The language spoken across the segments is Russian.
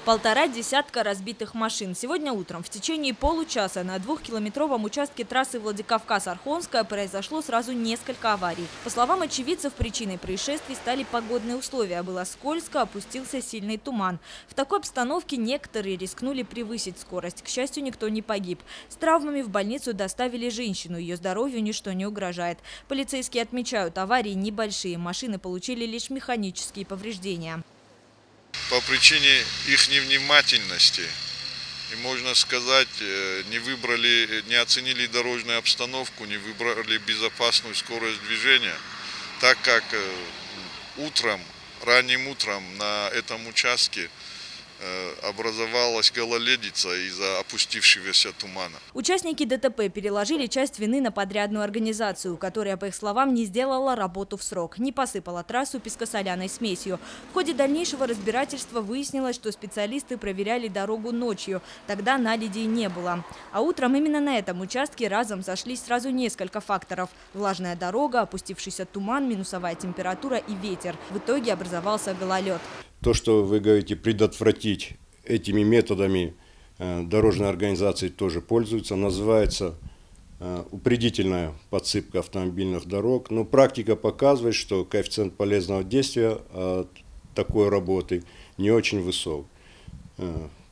Полтора десятка разбитых машин. Сегодня утром в течение получаса на 2-километровом участке трассы Владикавказ-Орхонская произошло сразу несколько аварий. По словам очевидцев, причиной происшествий стали погодные условия. Было скользко, опустился сильный туман. В такой обстановке некоторые рискнули превысить скорость. К счастью, никто не погиб. С травмами в больницу доставили женщину. Ее здоровью ничто не угрожает. Полицейские отмечают, аварии небольшие. Машины получили лишь механические повреждения. По причине их невнимательности, и можно сказать, не оценили дорожную обстановку, не выбрали безопасную скорость движения, так как ранним утром на этом участке образовалась гололедица из-за опустившегося тумана. Участники ДТП переложили часть вины на подрядную организацию, которая, по их словам, не сделала работу в срок, не посыпала трассу пескосоляной смесью. В ходе дальнейшего разбирательства выяснилось, что специалисты проверяли дорогу ночью, тогда наледей не было. А утром именно на этом участке разом сошлись сразу несколько факторов: влажная дорога, опустившийся туман, минусовая температура и ветер. В итоге образовался гололед. То, что вы говорите, предотвратить этими методами дорожные организации тоже пользуются, называется упредительная подсыпка автомобильных дорог. Но практика показывает, что коэффициент полезного действия от такой работы не очень высок.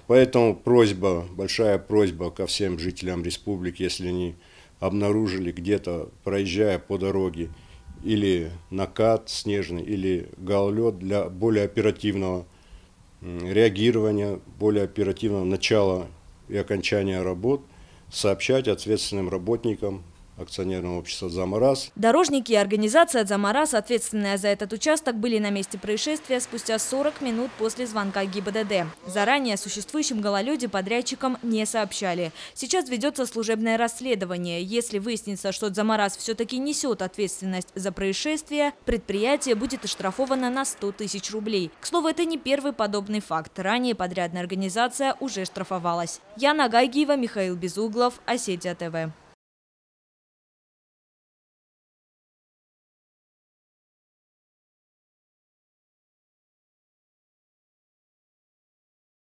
Поэтому большая просьба ко всем жителям республики, если они обнаружили где-то, проезжая по дороге, или накат снежный, или гололед, для более оперативного реагирования, более оперативного начала и окончания работ сообщать ответственным работникам акционерного общества «Замарас». Дорожники и организация «Замарас», ответственная за этот участок, были на месте происшествия спустя 40 минут после звонка ГИБДД. Заранее о существующем гололеде подрядчикам не сообщали. Сейчас ведется служебное расследование. Если выяснится, что «Замарас» все-таки несет ответственность за происшествие, предприятие будет оштрафовано на 100 тысяч рублей. К слову, это не первый подобный факт. Ранее подрядная организация уже штрафовалась. Яна Гайгиева, Михаил Безуглов, Осетия ТВ.